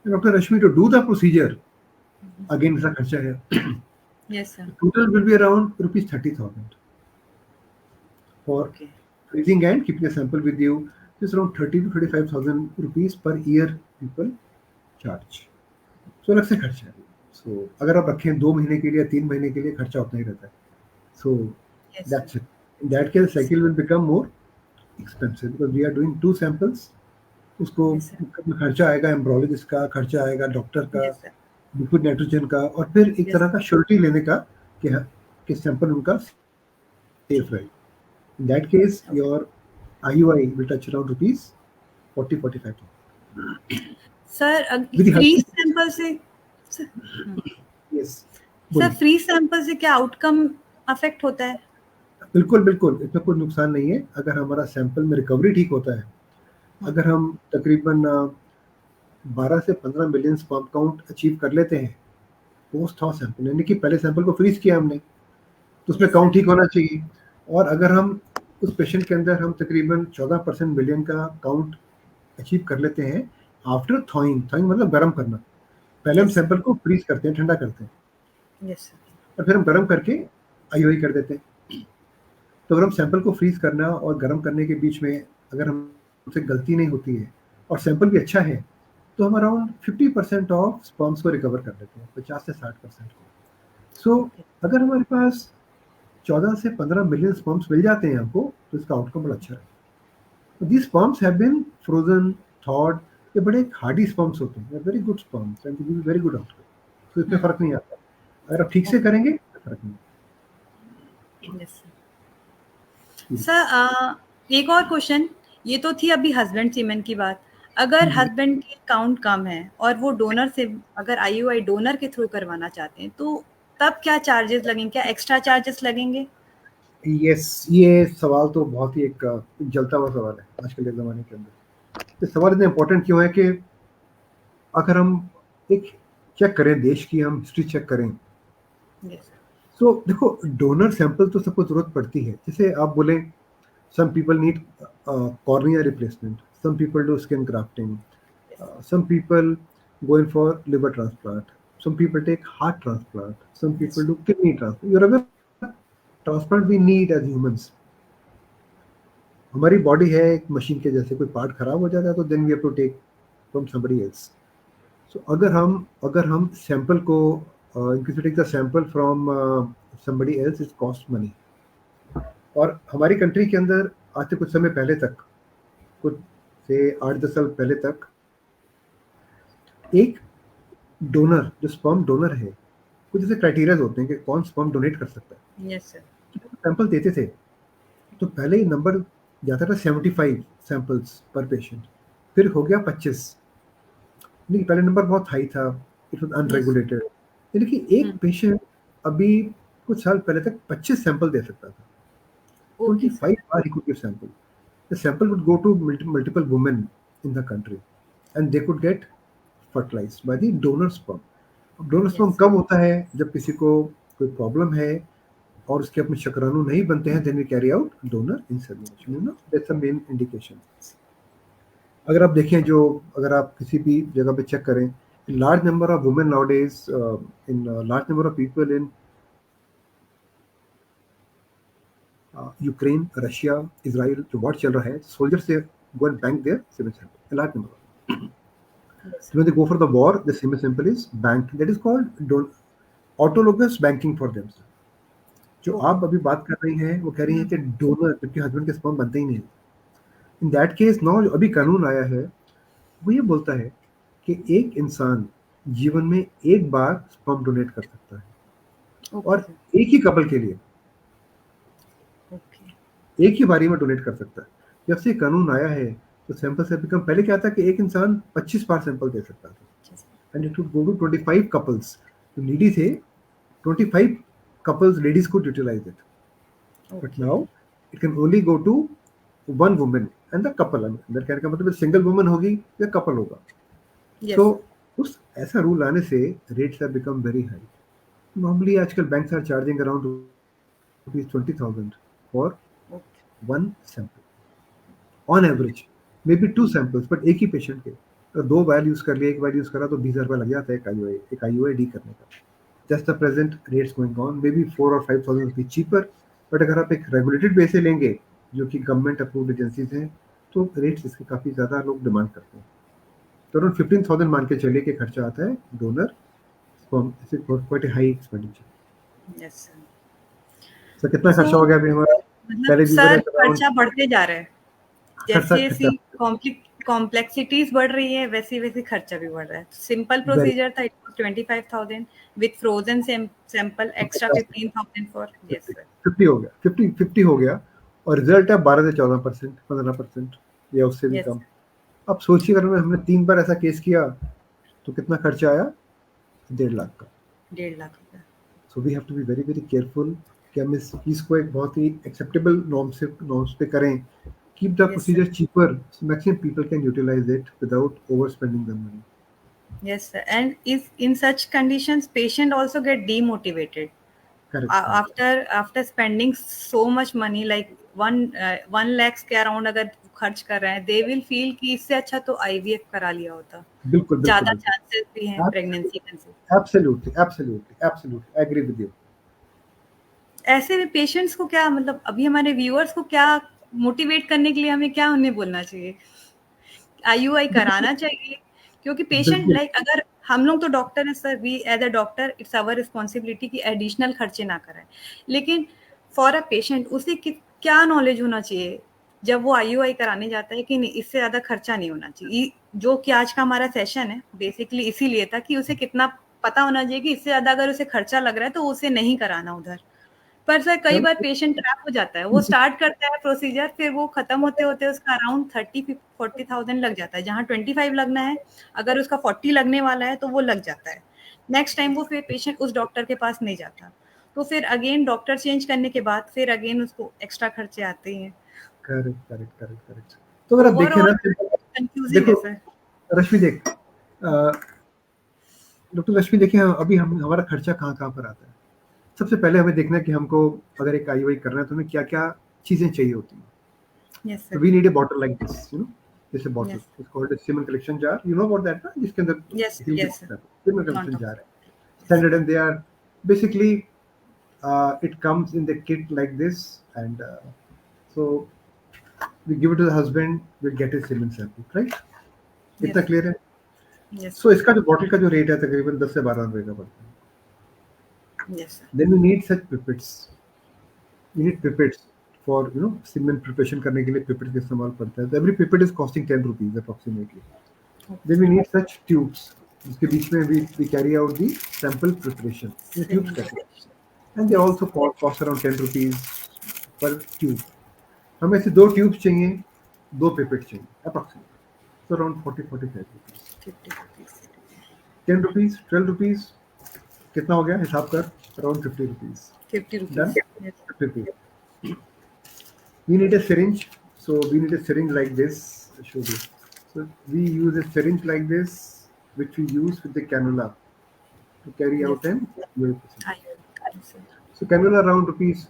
Speaker 2: Doctor Rashmi, to do the procedure again इसका खर्चा है।
Speaker 1: Yes sir.
Speaker 2: Total will be around ₹30,000 for
Speaker 1: okay.
Speaker 2: freezing and keeping a sample with you. It's around 30 to 35,000 rupees per year people charge. So अलग से खर्चा है। So अगर आप रखें 2 महीने के लिए या 3 महीने के लिए, खर्चा उतना ही रहता है। So
Speaker 1: yes
Speaker 2: that's it. In that case, cycle will become more expensive because we are doing 2 samples. उसको
Speaker 1: Yes, sir.
Speaker 2: खर्चा आएगा, एम्ब्रोलॉजिस्ट का खर्चा आएगा, डॉक्टर का,
Speaker 1: यस सर।
Speaker 2: लिक्विड नाइट्रोजन का, और फिर एक
Speaker 1: Yes.
Speaker 2: तरह का श्योरिटी लेने का कि सैंपल उनका सेफ रहे। In that case, your IUI will touch around rupees 40-45,000.
Speaker 1: Sir
Speaker 2: With the
Speaker 1: free
Speaker 2: help-
Speaker 1: sample से
Speaker 2: Yes.
Speaker 1: सर
Speaker 2: बोलिए।
Speaker 1: फ्री सैंपल से क्या आउटकम अफेक्ट होता है?
Speaker 2: बिल्कुल बिल्कुल, इसमें कोई नुकसान नहीं है अगर हमारा सैंपल में रिकवरी ठीक होता है। अगर हम तकरीबन 12 से 15 मिलियन स्पर्म काउंट अचीव कर लेते हैं पोस्ट थॉ सैंपल, यानी कि पहले सैंपल को फ्रीज किया हमने, तो उसमें
Speaker 1: Yes,
Speaker 2: काउंट
Speaker 1: sir.
Speaker 2: ठीक होना चाहिए। और अगर हम उस पेशेंट के अंदर हम तकरीबन 14% मिलियन का काउंट अचीव कर लेते हैं आफ्टर थॉइंग मतलब गर्म करना। पहले हम
Speaker 1: Yes, sir.
Speaker 2: सैंपल को फ्रीज करते हैं, ठंडा करते हैं,
Speaker 1: यस सर।
Speaker 2: और फिर हम गर्म करके IUI कर देते हैं। तो अगर हम सैंपल को फ्रीज करना और गर्म करने के बीच में अगर हमसे गलती नहीं होती है और सैंपल भी अच्छा है, तो हम अराउंड 50% ऑफ स्पर्म्स को रिकवर कर लेते हैं, 50 से 60% को। सो अगर हमारे पास 14 से 15 मिलियन स्पर्म्स मिल जाते हैं हमको, तो इसका आउटकम बड़ा अच्छा है। These sperms have been frozen, thawed, ये बड़े हार्डी स्पर्म्स होते हैं, very good sperms and give very good outcome. तो इसमें फर्क नहीं आता, अगर आप ठीक से करेंगे तो फर्क नहीं।
Speaker 1: Yes sir. एक और क्वेश्चन, ये तो थी अभी हस्बैंड सीमेन की बात। अगर हस्बैंड की काउंट कम है और वो डोनर से अगर IUI डोनर के थ्रू करवाना चाहते हैं, तो तब क्या चार्जेस लगेंगे? क्या एक्स्ट्रा चार्जेस लगेंगे?
Speaker 2: यस, ये सवाल तो बहुत ही एक जलता हुआ सवाल है आजकल के ज़माने के अंदर। ये सवाल इतना इम्पोर्टेंट क्यों है कि अगर हम एक चेक करें, देश की हम हिस्ट्री चेक करें, तो देखो डोनर सैंपल तो सबको ज़रूरत पड़ती है। जैसे आप बोलें some people need cornea replacement, some people do skin grafting, some people go in for liver transplant, some people take heart transplant, some people do kidney transplant. You're aware transplant we need as humans. हमारी body है एक machine के जैसे, कोई part खराब हो जाता है तो then we have to take from somebody else. So अगर हम सैंपल को if you take the sample from somebody else, it cost money. और हमारी कंट्री के अंदर आज से कुछ समय पहले तक, कुछ से 8-10 साल पहले तक, एक डोनर जो स्पर्म डोनर है, कुछ ऐसे क्राइटेरिया होते हैं कि कौन स्पर्म डोनेट कर सकता है।
Speaker 1: Yes sir.
Speaker 2: सैंपल देते थे तो पहले ही नंबर जाता था 75 सैंपल्स पर पेशेंट, फिर हो गया 25। नहीं, पहले नंबर बहुत हाई था, इट वाज अनरेगुलेटेड। यानी कि एक पेशेंट अभी कुछ साल पहले तक 25 सैंपल दे सकता था। 25 hours he could give sample. The sample would go to multiple women in the country and they could get fertilized by the donor sperm. Donor sperm कब होता है? जब किसी को कोई प्रॉब्लम है और उसके अपने शुक्राणु नहीं बनते हैं, then we carry out donor insemination. You know, that's the main indication. अगर आप देखें, जो अगर आप किसी भी जगह पे चेक करें, large number of women nowadays, in large number of people in Ukraine, Russia, Israel जो वॉर चल रहा है, सोल्जर से go and bank their semen sample, large number. So when they go for the war, the semen sample is banked. That is called autologous banking for them. जो
Speaker 1: Okay.
Speaker 2: आप अभी बात कर रही हैं वो कह रही हैं कि डोनर, जबकि हस्बैंड के स्पर्म बनते ही नहीं। इन दैट केस नाउ जो अभी कानून आया है वो ये बोलता है कि एक इंसान जीवन में एक बार स्पर्म डोनेट कर सकता है,
Speaker 1: Okay,
Speaker 2: और
Speaker 1: sir.
Speaker 2: एक ही कपल के लिए
Speaker 1: Okay.
Speaker 2: एक ही बारी में डोनेट कर सकता है। जब से कानून आया है तो सैंपल से बिकम, पहले क्या था कि एक इंसान 25 बार सैंपल दे सकता था,
Speaker 1: Yes.
Speaker 2: And it would go to 25 couples. जो नीडी थे 25 couples, ladies could utilize it. But
Speaker 1: Okay.
Speaker 2: now it can only go to one woman and the couple. अंदर कहने का मतलब सिंगल वुमन होगी या कपल होगा।
Speaker 1: Yes,
Speaker 2: So
Speaker 1: sir.
Speaker 2: उस ऐसा रूल आने से rates have become very high. Normally आजकल banks are charging around ₹20,000 for
Speaker 1: Okay.
Speaker 2: One sample on average, may be two samples, but एक ही पेशेंट के। तो दो वायर यूज कर लिया, एक वायर यूज करा तो 20,000 लग जाता है एक IUI करने का। Just the present rates going on, maybe 4 or 5,000 rupees cheaper. But अगर आप एक रेगुलेटेड वे से लेंगे जो कि गवर्नमेंट अप्रूव्ड एजेंसीज हैं, तो रेट्स इसके काफ़ी ज़्यादा लोग डिमांड करते हैं। तो अराउंड 15,000 मान के चलिए कि खर्चा आता है donor form, quite a high expenditure.
Speaker 1: Yes, sir.
Speaker 2: Sir कितना खर्चा हो
Speaker 1: So,
Speaker 2: गया अभी हमारा?
Speaker 1: मतलब
Speaker 2: पहले we were
Speaker 1: sir
Speaker 2: at around,
Speaker 1: खर्चा बढ़ते जा रहा है,
Speaker 2: खर्चा
Speaker 1: जैसी
Speaker 2: खर्चा
Speaker 1: जैसी कॉम्प्लेक्सिटीज बढ़ रही है वैसी वैसी खर्चा भी बढ़ रहा है। सिंपल
Speaker 2: वेरी
Speaker 1: प्रोसीजर था, it was 25,000 with frozen sample extra 15,000 for. Yes sir.
Speaker 2: 50 हो गया, 50 हो गया, और रिजल्ट है 12 से 14%, 15% या उससे भी
Speaker 1: यस
Speaker 2: कम। अब सोचिए अगर हमने 3 बार ऐसा केस किया तो कितना खर्चा आया? 1.5 लाख का।
Speaker 1: 1.5 लाख रुपया।
Speaker 2: So we have to be very very careful कि हम इस चीज़ को एक बहुत ही एक्सेप्टेबल नॉर्म्स पे करें। Keep the
Speaker 1: yes sir.
Speaker 2: Procedure cheaper so maximum people can utilise it without over spending the money.
Speaker 1: Yes, sir. And is in such conditions, patient also get demotivated
Speaker 2: correct correct.
Speaker 1: after spending so much money, like 1 lakhs के around अगर खर्च कर रहे हैं, they will feel कि इससे अच्छा तो IVF करा लिया होता,
Speaker 2: बिल्कुल बिल्कुल
Speaker 1: ज्यादा
Speaker 2: बिल्कुल।
Speaker 1: चांसेस भी हैं pregnancy conceive.
Speaker 2: Absolutely absolutely absolutely agree with you.
Speaker 1: ऐसे में पेशेंट्स को क्या, मतलब अभी हमारे व्यूअर्स को क्या मोटिवेट करने के लिए हमें क्या उन्हें बोलना चाहिए? IUI कराना चाहिए, क्योंकि पेशेंट
Speaker 2: बिल्कुल।
Speaker 1: लाइक अगर हम लोग तो डॉक्टर हैं sir, we as a doctor it's our responsibility कि एडिशनल खर्चे ना कराएं, लेकिन फॉर अ पेशेंट उसे क्या नॉलेज होना चाहिए जब वो IUI कराने जाता है कि नहीं इससे ज्यादा खर्चा नहीं होना चाहिए। जो कि आज का हमारा सेशन है बेसिकली इसीलिए था कि उसे कितना पता होना चाहिए कि इससे ज्यादा अगर उसे खर्चा लग रहा है तो उसे नहीं कराना उधर। पर सर कई बार पेशेंट ट्रैप हो जाता है, वो स्टार्ट करता है प्रोसीजर, फिर वो खत्म होते होते उसका अराउंड 30-40,000 लग जाता है, जहाँ 25 लगना है अगर उसका 40 लगने वाला है तो वो लग जाता है। नेक्स्ट टाइम वो फिर पेशेंट उस डॉक्टर के पास नहीं जाता, तो फिर अगेन डॉक्टर चेंज करने के बाद फिर अगेन उसको एक्स्ट्रा खर्चे आते हैं।
Speaker 2: Correct correct correct correct. तो अगर आप देखें
Speaker 1: ओवरऑल
Speaker 2: ना,
Speaker 1: कंफ्यूजिंग है
Speaker 2: देखो
Speaker 1: सर।
Speaker 2: रश्मि देख, डॉक्टर रश्मि देखिए, अभी हम हमारा खर्चा कहाँ कहाँ पर आता है। सबसे पहले हमें देखना है कि हमको अगर एक IUI करना है तो हमें क्या क्या चीज़ें चाहिए होती हैं।
Speaker 1: यस
Speaker 2: तो
Speaker 1: sir.
Speaker 2: We need a bottle like this, you know, जैसे bottle
Speaker 1: yes
Speaker 2: it's called semen collection jar, you know about that ना, जिसके अंदर
Speaker 1: yes
Speaker 2: huge
Speaker 1: yes sir.
Speaker 2: Semen
Speaker 1: not
Speaker 2: collection
Speaker 1: of.
Speaker 2: Jar है, standard, and they are basically it comes in the kit like this, and so we give it to the husband, we'll get a semen sample, right?
Speaker 1: Yes
Speaker 2: इतना clear है?
Speaker 1: Yes
Speaker 2: so इसका जो bottle का जो rate है तकरीबन 10 से 12 रुपए का पड़ता है।
Speaker 1: Yes sir.
Speaker 2: Then we need such pipettes, we need pipettes for you know semen preparation करने के लिए पिपेट का इस्तेमाल पड़ता है। Every pipette is costing 10 rupees approximately. Then we need such tubes जिसके बीच में we carry out the sample preparation, ये ट्यूब्स कहते हैं, and they
Speaker 1: yes
Speaker 2: also cost around 10 rupees per tube. हमें ऐसे 2 ट्यूब्स चाहिए, 2 पिपेट चाहिए approximately, so around 40-45 rupees,
Speaker 1: 50 rupees.
Speaker 2: 10 rupees, 12 rupees, कितना हो गया हिसाब कर, around 50 rupees,
Speaker 1: 50
Speaker 2: done,
Speaker 1: rupees. Yes
Speaker 2: 50 rupees. We need a syringe, so we need a syringe like this, I'll show you. So we use a syringe like this which we use with the cannula to carry out
Speaker 1: yes
Speaker 2: an IUI procedure.
Speaker 1: I sir.
Speaker 2: So cannula around rupees,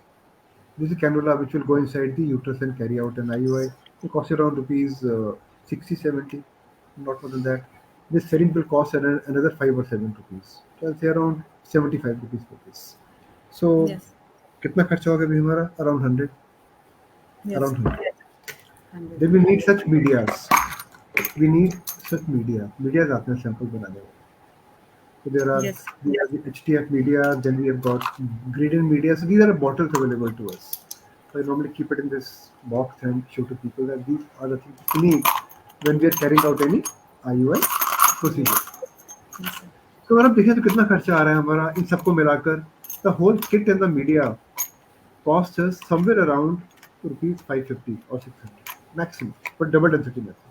Speaker 2: this is a cannula which will go inside the uterus and carry out an IUI. It costs around rupees 60-70, not more than that. This syringe will cost another 5 or 7 rupees. So I'll say around 75 rupees for this. So
Speaker 1: yes
Speaker 2: कितना खर्चा होगा अभी हमारा? Around 100.
Speaker 1: Yes
Speaker 2: Around 100.
Speaker 1: 100
Speaker 2: Then we need
Speaker 1: rupees.
Speaker 2: such medias. We need such media. Medias आते हैं sample बनाने में। So there are
Speaker 1: Yes.
Speaker 2: we have the HTF media, then we have got gradient media. So these are bottles available to us. So I normally keep it in this box and show to people that these are the things you need when we are carrying out any IUI procedure.
Speaker 1: Yes, sir.
Speaker 2: तो अगर आप देखें तो कितना खर्चा आ रहा है हमारा इन सबको मिलाकर the whole kit and the media cost us somewhere around rupees 550 or 600 maximum, but double density method.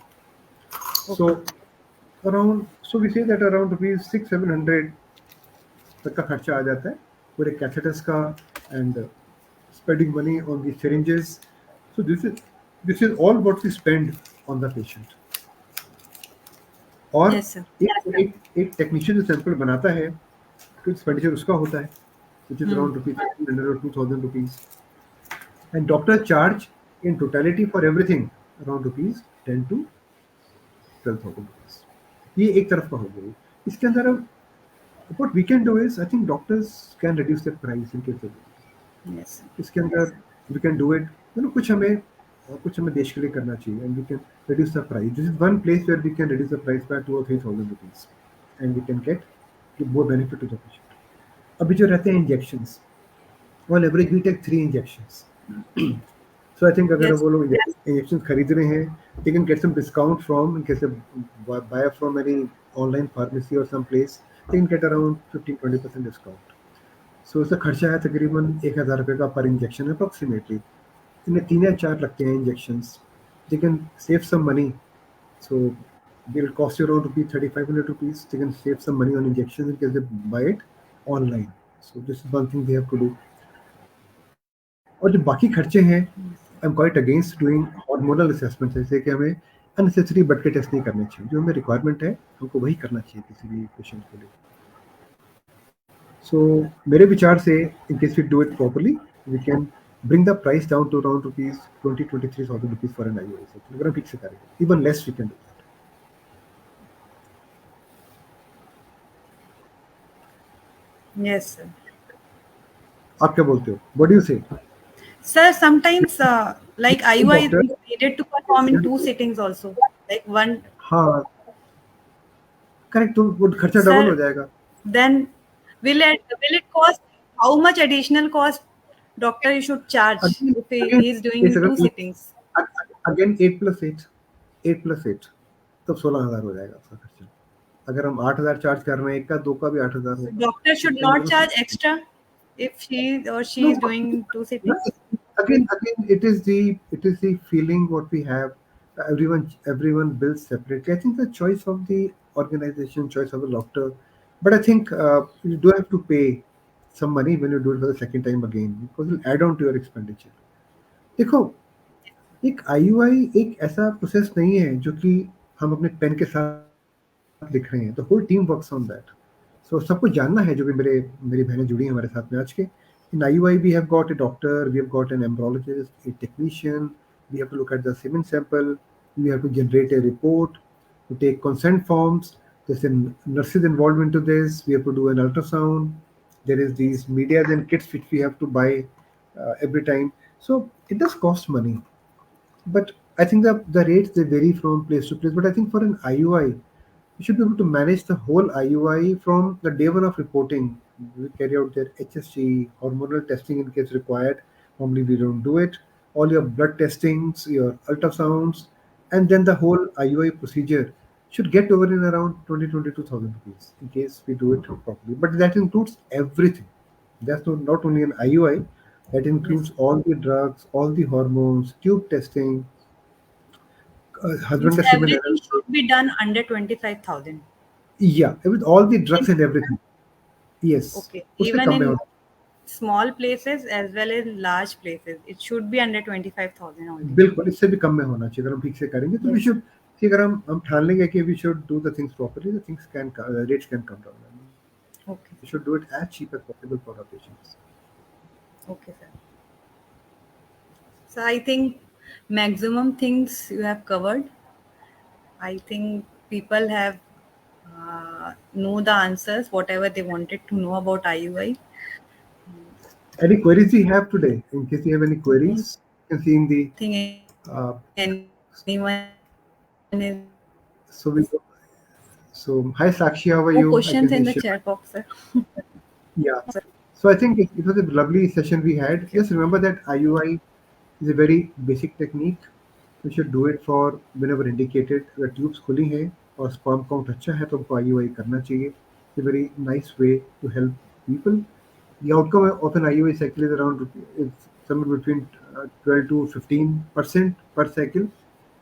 Speaker 2: So
Speaker 1: Okay.
Speaker 2: around, so we say that around rupees 600-700 तक का खर्चा आ जाता है पूरे कैथेटर्स का and spending money on the syringes. So this is all what we spend on the patient. और
Speaker 1: Yes, sir.
Speaker 2: एक technician जो सैंपल बनाता है तो एक्सपेंडिचर उसका होता है which is around rupees 1,500 or 2,000 rupees. And doctor charge in totality for everything around rupees 10 to 12,000 rupees. ये एक तरफ का हो गई. इसके अंदर अब what we can do is I think doctors can reduce their price in case of
Speaker 1: Yes, sir.
Speaker 2: इसके अंदर we can do it. कुछ हमें देश के लिए करना चाहिए and we can reduce the price. This is one place where we can reduce the price by 2 or 3,000 rupees and we can give more benefit to the patient. अभी जो रहते हैं injections, on average we take 3 injections. So I think अगर
Speaker 1: Yes.
Speaker 2: वो लोग injection खरीद रहे हैं, they can get some discount from in case they buy from any online pharmacy or some place, they can get around 15-20% discount. So इसका खर्चा है तकरीबन 1,000 रुपये का पर इंजेक्शन अप्रोक्सीमेटली. इनमें 3 या 4 लगते हैं injections. They can save some money. So they will cost you around rupees 3,500 rupees. They can save some money on injections in case they buy it online. So this is one thing they have to do. और जो बाकी खर्चे हैं, I am quite against doing hormonal assessment, जैसे कि हमें unnecessary blood के test नहीं करने चाहिए. जो हमें रिक्वायरमेंट है हमको वही करना चाहिए किसी भी पेशेंट के लिए. सो मेरे विचार से in case we do it properly we can bring the price down to around rupees 20-23,000 rupees for an IUI session. अगर हम ठीक से करेंगे, even less we can do that.
Speaker 1: Yes, sir.
Speaker 2: आप क्या बोलते हो? What do you say?
Speaker 1: Sir, sometimes like IUI is
Speaker 2: Doctor-
Speaker 1: needed to perform in 2 sittings also. Like one.
Speaker 2: हाँ करेक्ट. तो वो खर्चा
Speaker 1: Sir,
Speaker 2: डबल हो जाएगा.
Speaker 1: then will it cost how much additional cost doctor you should charge if he is doing
Speaker 2: Yes,
Speaker 1: 2 sittings?
Speaker 2: Again 8+8 तब 16,000 हो जाएगा आपका खर्चा. अगर हम 8,000 चार्ज कर रहे हैं, एक का 2 का भी 8,000
Speaker 1: So
Speaker 2: होगा.
Speaker 1: doctor should not charge extra if she or she is doing 2 sittings.
Speaker 2: Again, it is the feeling what we have. Everyone builds separately. I think the choice of the organization, choice of the doctor, but I think you do have to pay some money when you do it for the second time again because it will add on to your expenditure. देखो, एक IUI एक ऐसा process नहीं है जो कि हम अपने पेन के साथ लिख रहे हैं. The whole team works on that. So सबको जानना है जो भी मेरी बहनें जुड़ी हैं हमारे साथ में आज के. In IUI we have got a doctor, we have got an embryologist, a technician, we have to look at the semen sample, we have to generate a report, to take consent forms, there's a nurses involved into this, we have to do an ultrasound, there is these media and kits which we have to buy every time. So it does cost money. But I think the rates they vary from place to place. But I think for an IUI, you should be able to manage the whole IUI from the day one of reporting. We carry out their HSG, hormonal testing in case required. Normally we don't do it. All your blood testings, your ultrasounds, and then the whole IUI procedure should get over in around 22,000 rupees in case we do it properly. But that includes everything. That's not only an IUI, that includes all the drugs, all the hormones, tube testing, husband
Speaker 1: Means
Speaker 2: semen
Speaker 1: everything
Speaker 2: analysis.
Speaker 1: should be done under 25,000.
Speaker 2: Yeah, with all the drugs and everything. Yes.
Speaker 1: Okay.
Speaker 2: उससे
Speaker 1: Even
Speaker 2: कम में
Speaker 1: in
Speaker 2: होना.
Speaker 1: small places as well as large places, it should be under 25,000 only.
Speaker 2: बिल्कुल इससे भी कम में होना चाहिए. अगर हम ठीक से करेंगे तो we should, अगर हम ठान लेंगे कि we should do the things properly, the things can rates can come down.
Speaker 1: Okay.
Speaker 2: We should do it as cheap as possible for our patients.
Speaker 1: Okay, sir. So I think maximum things you have covered. I think people have know the answers, whatever they wanted to know about IUI.
Speaker 2: Any queries you have today? In case you have any queries, you can see in the.
Speaker 1: I think
Speaker 2: Uh,
Speaker 1: anyone is
Speaker 2: so we So, hi Sakshi, how are
Speaker 1: More
Speaker 2: you? I
Speaker 1: questions
Speaker 2: can
Speaker 1: in
Speaker 2: see
Speaker 1: the
Speaker 2: Shiv.
Speaker 1: chat box, sir.
Speaker 2: Yeah. So I think it was a lovely session we had.
Speaker 1: Okay.
Speaker 2: Just remember that IUI is a very basic technique. We should do it for whenever indicated. अगर tubes खुली हैं और sperm count अच्छा है तो हमको IUI करना चाहिए. It's a very nice way to help people. The outcome of an IUI cycle is around it's somewhere between 12 to 15% per cycle.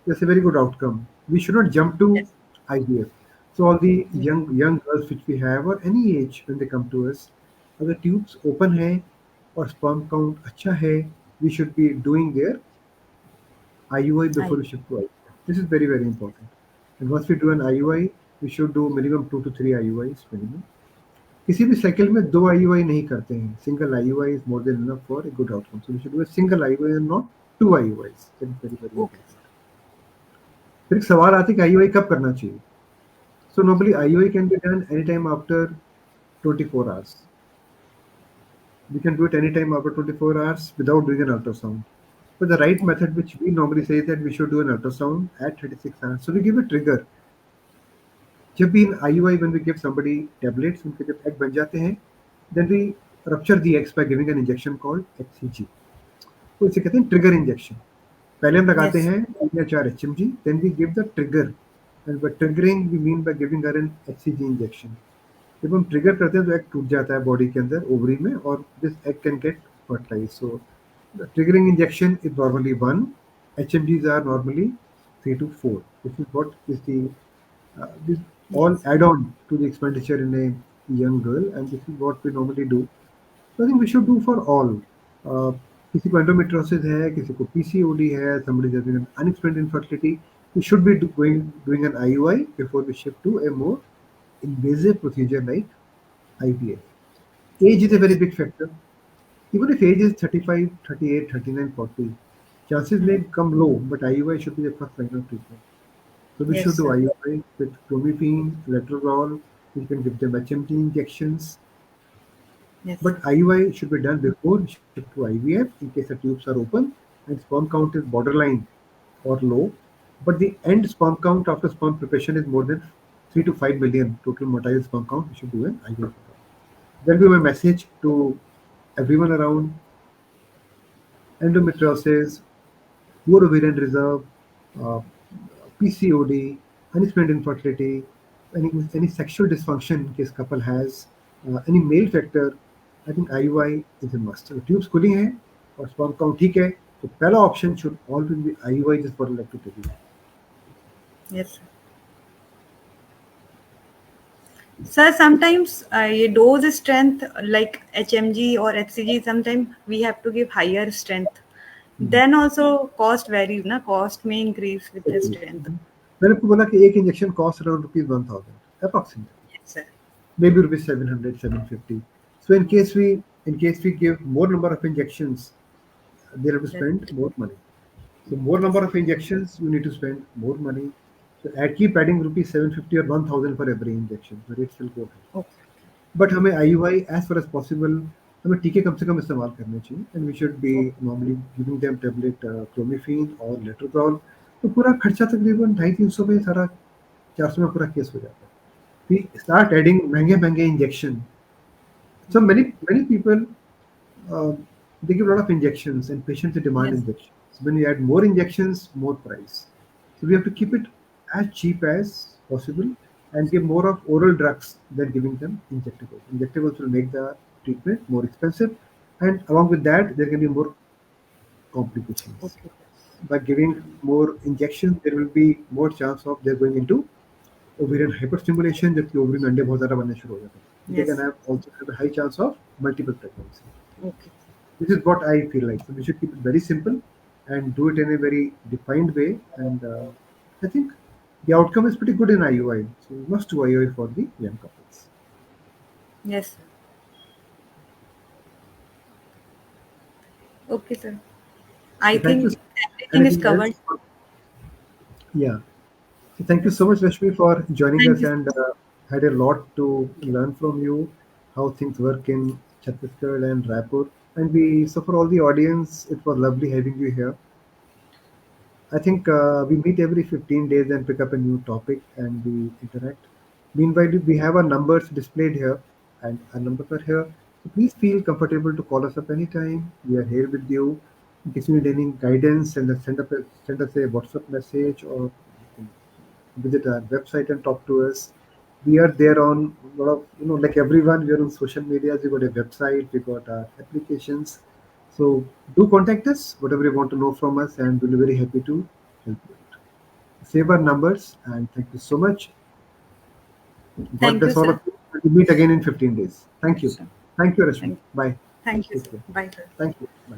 Speaker 2: That's a very good outcome. We should not jump to
Speaker 1: Yes.
Speaker 2: IVF. So all the
Speaker 1: Yes.
Speaker 2: young girls which we have or any age when they come to us, अगर tubes open है और sperm count अच्छा है, we should be doing their IUI before
Speaker 1: I.
Speaker 2: we shift to IVF. This is very very important. And once we do an IUI, we should do minimum 2 to 3 IUIs minimum. किसी भी cycle में 2 IUI नहीं करते हैं. Single IUI is more than enough for a good outcome. So we should do a single IUI and not 2 IUIs. That is very very
Speaker 1: Okay.
Speaker 2: important. फिर एक सवाल आता है कि IUI कब करना चाहिए. So normally IUI can be done anytime after 24 hours. We can do it anytime after 24 hours without doing an ultrasound. But the right
Speaker 1: Okay.
Speaker 2: method, which we normally say, that we should do an ultrasound at 36 hours. So we give a trigger. जब भी in IUI, when we give somebody tablets, उनके जब egg बन जाते हैं, then we rupture the eggs by giving an injection called HCG. तो इसे कहते हैं trigger injection. पहले हम लगाते
Speaker 1: Yes.
Speaker 2: हैं 3 या 4 HMG, then we give the trigger. And by triggering, we mean by giving her an HCG injection. जब हम ट्रिगर करते हैं तो एग टूट जाता है बॉडी के अंदर ओवरी में और this egg can get fertilize. So the triggering injection is normally 1. HMGs are normally 3 to 4. This is what is the this all
Speaker 1: Yes.
Speaker 2: add on to the expenditure in a young girl, and this is what we normally do. So I think we should do for all. Uh, किसी को endometriosis है, किसी को PCOD है, somebody has been unexplained infertility, we should be doing an IUI before we shift to a more invasive procedure like IVF. Age is a very
Speaker 1: Yes.
Speaker 2: big factor. Even if age is 35, 38, 39, 40, chances may come low, but IUI should be the first line of treatment. So we
Speaker 1: Yes,
Speaker 2: should do
Speaker 1: sir.
Speaker 2: IUI with clomiphene, letrozole. We can give them HMT injections.
Speaker 1: Yes.
Speaker 2: But IUI should be done before we shift to IVF in case the tubes are open and sperm count is borderline or low. But the end sperm count after sperm preparation is more than 3 to 5 million total motile sperm count. We should do an IVF. That will be my message to everyone around. Endometriosis, poor ovarian reserve, uh, PCOD, unexplained infertility, any sexual dysfunction in case couple has, any male factor, I think IUI is a must. So tubes खुली हैं और sperm count ठीक है, तो पहला option should always be IUI. Just what I like to tell you.
Speaker 1: Yes, sir. Sir, sometimes ये dose strength like HMG or HCG, sometimes we have to give higher strength. Then also cost varies, na? Cost may increase with the strength.
Speaker 2: मैंने आपको बोला कि एक injection cost around ₹1,000 approximately.
Speaker 1: Yes, sir.
Speaker 2: Maybe rupees 700, 750. So in case we give more number of injections, they have to spend more money. So more number of injections, you need to spend more money. So keep adding rupees 750 or 1,000 for every injection. The rates will go high.
Speaker 1: Okay.
Speaker 2: But हमें IUI as far as possible हमें टीके कम से कम इस्तेमाल करने चाहिए. And we should be normally giving them tablet clomiphene or letrozole. तो पूरा खर्चा तकरीबन 250-300 में सारा 400 में पूरा केस हो जाता है. We start adding महंगे injection. So many people they give a lot of injections and patients demand
Speaker 1: Yes.
Speaker 2: injections. When you add more injections, more price. So we have to keep it as cheap as possible and give more of oral drugs than giving them injectables. Injectables will make the treatment more expensive, and along with that, there can be more complications.
Speaker 1: Okay.
Speaker 2: By giving more injections, there will be more chance of they're going into ovarian hyperstimulation, जबकि ovary में अंडे बहुत ज़्यादा बनने शुरू हो जाते हैं. They
Speaker 1: Yes.
Speaker 2: can also have a high chance of multiple pregnancy.
Speaker 1: Okay.
Speaker 2: This is what I feel like. So we should keep it very simple and do it in a very defined way. And I think the outcome is pretty good in IUI. So we must do IUI for the young couples.
Speaker 1: Yes, sir. Okay, sir. I
Speaker 2: So thank you.
Speaker 1: think everything is
Speaker 2: Anything
Speaker 1: covered.
Speaker 2: else? Yeah. So thank you so much, Rashmi, for joining
Speaker 1: Thank
Speaker 2: us,
Speaker 1: you.
Speaker 2: and had a lot to learn from you, how things work in Chhattisgarh and Raipur. And so for all the audience, it was lovely having you here. I think we meet every 15 days and pick up a new topic and we interact. Meanwhile, we have our numbers displayed here, and our numbers are here. So please feel comfortable to call us up anytime. We are here with you. In case you need any guidance, send us a WhatsApp message, or you can visit our website and talk to us. We are there on a lot of, like everyone, we are on social media. We got a website, we got our applications. So do contact us, whatever you want to know from us, and we'll be very happy to help you out. Save our numbers, and thank you so much. God
Speaker 1: Thank you,
Speaker 2: bless all
Speaker 1: sir.
Speaker 2: of you. We'll meet again in 15 days. Thank you.
Speaker 1: Sure.
Speaker 2: Thank you, Rashmi.
Speaker 1: Thank,
Speaker 2: Bye.
Speaker 1: thank you,
Speaker 2: Take
Speaker 1: sir.
Speaker 2: care.
Speaker 1: Bye, sir.
Speaker 2: Thank you. Bye.